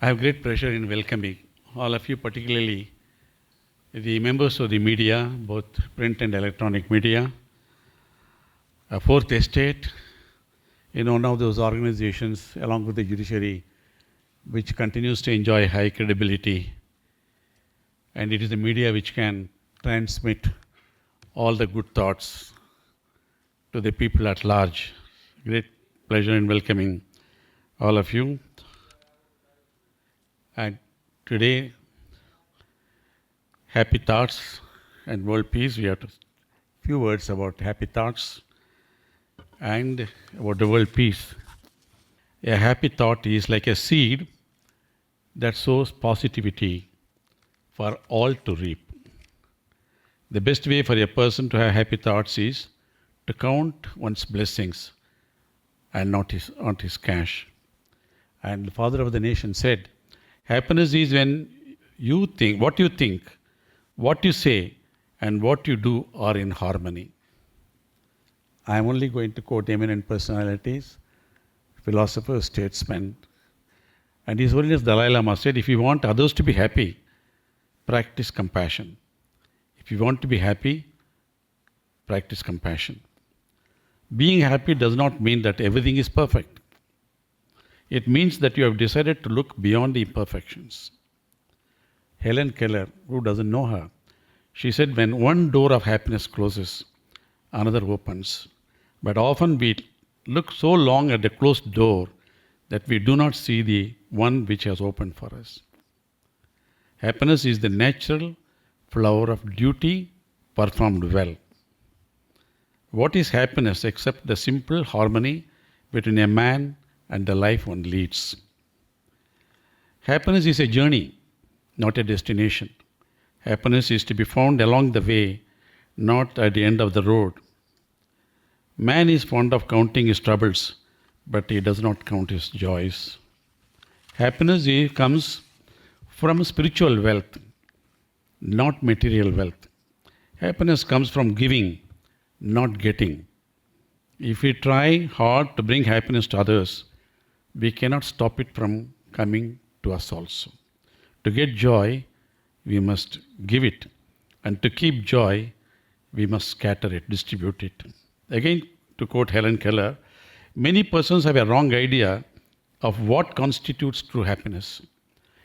I have great pleasure in welcoming all of you, particularly the members of the media, both print and electronic media, Fourth Estate, one of those organizations along with the judiciary which continues to enjoy high credibility, and it is the media which can transmit all the good thoughts to the people at large. Great pleasure in welcoming all of you. And today, happy thoughts and world peace. We have a few words about happy thoughts and about the world peace. A happy thought is like a seed that sows positivity for all to reap. The best way for a person to have happy thoughts is to count one's blessings and not his cash. And the father of the nation said, happiness is when you think, what you say, and what you do are in harmony. I am only going to quote eminent personalities, philosophers, statesmen. And His Holiness Dalai Lama said, if you want others to be happy, practice compassion. If you want to be happy, practice compassion. Being happy does not mean that everything is perfect. It means that you have decided to look beyond the imperfections. Helen Keller, who doesn't know her, she said, when one door of happiness closes, another opens. But often we look so long at the closed door that we do not see the one which has opened for us. Happiness is the natural flower of duty performed well. What is happiness except the simple harmony between a man and the life one leads? Happiness is a journey, not a destination. Happiness is to be found along the way, not at the end of the road. Man is fond of counting his troubles, but he does not count his joys. Happiness comes from spiritual wealth, not material wealth. Happiness comes from giving, not getting. If we try hard to bring happiness to others, we cannot stop it from coming to us also. To get joy, we must give it. And to keep joy, we must scatter it, distribute it. Again, to quote Helen Keller, many persons have a wrong idea of what constitutes true happiness.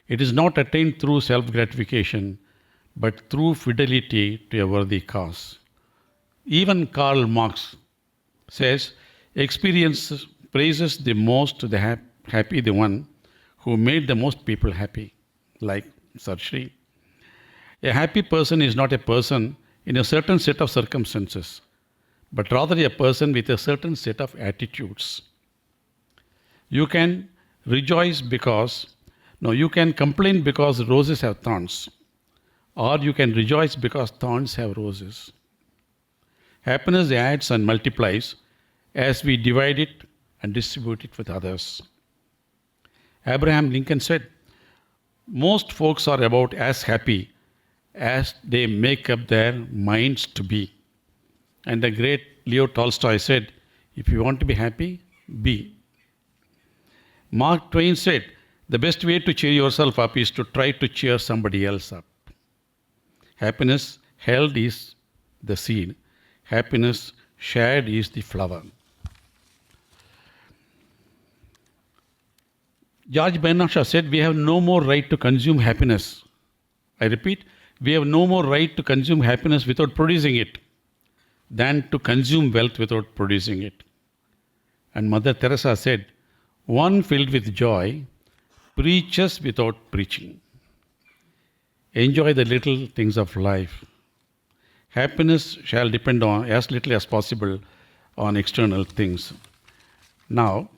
It is not attained through self-gratification, but through fidelity to a worthy cause. Even Karl Marx says, experience praises the most the happy the one who made the most people happy, like Sirshree. A happy person is not a person in a certain set of circumstances, but rather a person with a certain set of attitudes. You can you can complain because roses have thorns, or you can rejoice because thorns have roses. Happiness adds and multiplies as we divide it and distribute it with others. Abraham Lincoln said, most folks are about as happy as they make up their minds to be. And the great Leo Tolstoy said, if you want to be happy, be. Mark Twain said, the best way to cheer yourself up is to try to cheer somebody else up. Happiness held is the seed. Happiness shared is the flower. George Bernard Shaw said, we have no more right to consume happiness. I repeat, we have no more right to consume happiness without producing it than to consume wealth without producing it. And Mother Teresa said, one filled with joy preaches without preaching. Enjoy the little things of life. Happiness shall depend on as little as possible on external things. Now,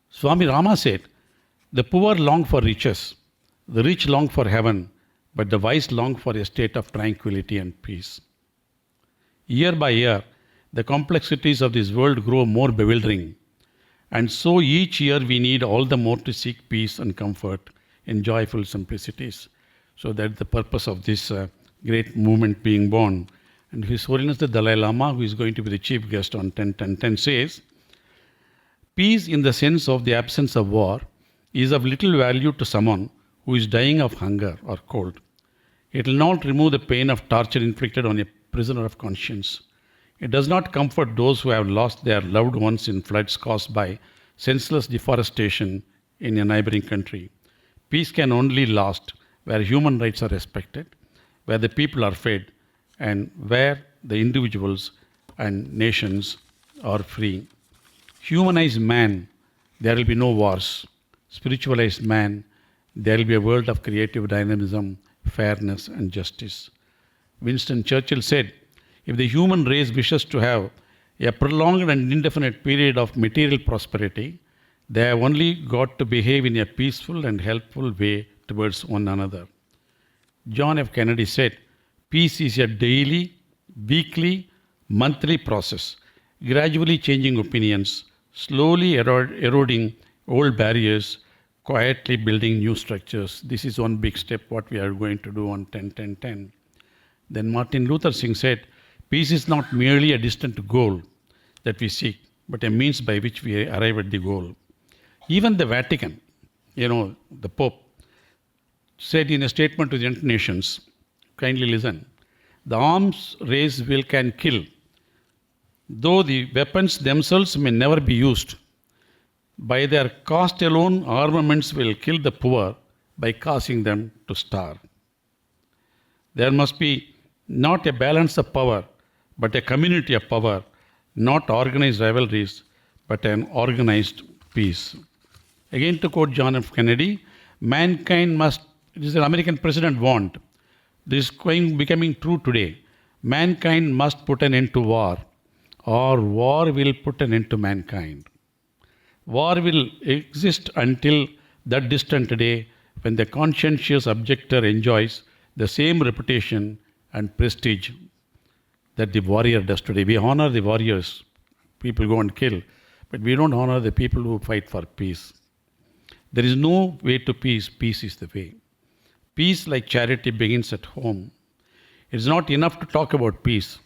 Swami Rama said, the poor long for riches, the rich long for heaven, but the wise long for a state of tranquility and peace. Year by year, the complexities of this world grow more bewildering. And so each year we need all the more to seek peace and comfort in joyful simplicities. So that's the purpose of this great movement being born. And His Holiness the Dalai Lama, who is going to be the chief guest on 10-10-10, says, peace in the sense of the absence of war is of little value to someone who is dying of hunger or cold. It will not remove the pain of torture inflicted on a prisoner of conscience. It does not comfort those who have lost their loved ones in floods caused by senseless deforestation in a neighboring country. Peace can only last where human rights are respected, where the people are fed, and where the individuals and nations are free. Humanize man, there will be no wars. Spiritualize man, there will be a world of creative dynamism, fairness, and justice. Winston Churchill said, if the human race wishes to have a prolonged and indefinite period of material prosperity, they have only got to behave in a peaceful and helpful way towards one another. John F. Kennedy said, peace is a daily, weekly, monthly process, gradually changing opinions, slowly eroding old barriers, quietly building new structures. This is one big step what we are going to do on 10-10-10. Then Martin Luther King said, peace is not merely a distant goal that we seek, but a means by which we arrive at the goal. Even the Vatican, the Pope, said in a statement to the United Nations, kindly listen, the arms race can kill, though the weapons themselves may never be used. By their cost alone, armaments will kill the poor by causing them to starve. There must be not a balance of power, but a community of power, not organized rivalries, but an organized peace. Again, to quote John F. Kennedy, mankind must, this is an American president warned, this is becoming true today. Mankind must put an end to war, or war will put an end to mankind. War will exist until that distant day when the conscientious objector enjoys the same reputation and prestige that the warrior does today. We honor the warriors, people go and kill, but we don't honor the people who fight for peace. There is no way to peace, peace is the way. Peace, like charity, begins at home. It is not enough to talk about peace.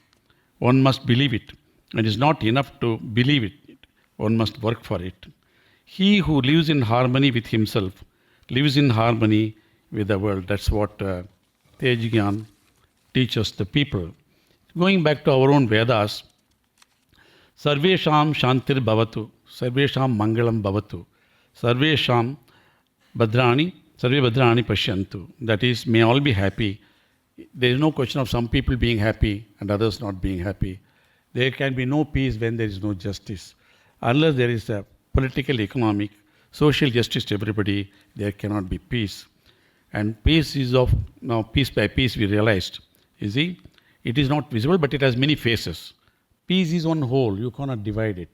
One must believe it. It is not enough to believe it. One must work for it. He who lives in harmony with himself lives in harmony with the world. That's what Tejgyan teaches the people. Going back to our own Vedas, Sarvesham Shantir Bhavatu, Sarvesham Mangalam Bhavatu, Sarvesham Bhadrani, Sarve Bhadrani Pashyantu. That is, may all be happy. There is no question of some people being happy and others not being happy. There can be no peace when there is no justice. Unless there is a political, economic, social justice to everybody, there cannot be peace. And peace is of, now piece by piece we realized, you see, it is not visible, but it has many faces. Peace is one whole, you cannot divide it.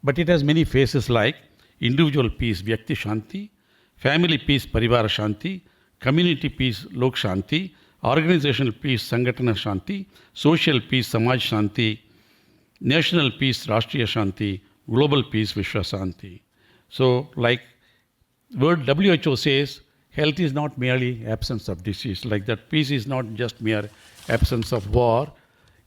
But it has many faces like individual peace, Vyakti Shanti, family peace, Parivara Shanti, community peace, Lok Shanti, organizational peace, Sangatana Shanti, social peace, Samaj Shanti, national peace, Rashtriya Shanti, global peace, Vishwa Shanti. So, like word WHO says, health is not merely absence of disease. Like that, peace is not just mere absence of war.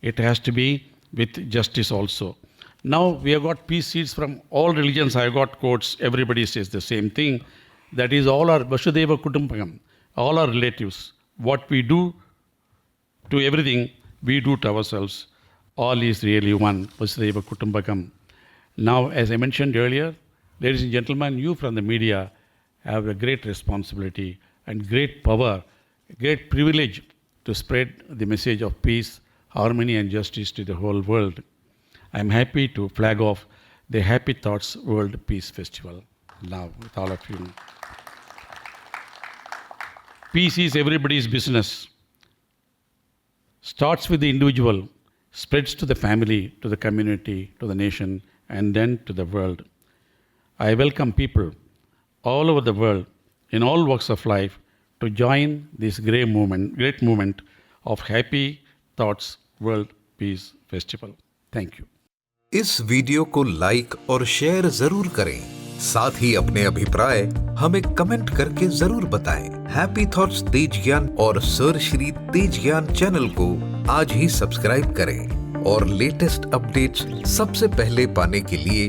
It has to be with justice also. Now, we have got peace seeds from all religions. I have got quotes. Everybody says the same thing. That is, all our Vasudeva Kutumbakam, all our relatives. What we do to everything, we do to ourselves. All is really one, Vasudeva Kutumbakam. Now, as I mentioned earlier, ladies and gentlemen, you from the media have a great responsibility and great power, great privilege to spread the message of peace, harmony and justice to the whole world. I am happy to flag off the Happy Thoughts World Peace Festival now with all of you. Peace is everybody's business. Starts with the individual, spreads to the family, to the community, to the nation, and then to the world. I welcome people all over the world, in all walks of life, to join this great movement of Happy Thoughts World Peace Festival. Thank you. इस video को like और share जरूर करें। साथ ही अपने अभिप्राय हमें comment करके जरूर बताएं। हैप्पी थॉट्स तेजज्ञान और सरश्री तेजज्ञान चैनल को आज ही सब्सक्राइब करें और लेटेस्ट अपडेट्स सबसे पहले पाने के लिए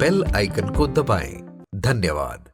बेल आइकन को दबाएं। धन्यवाद।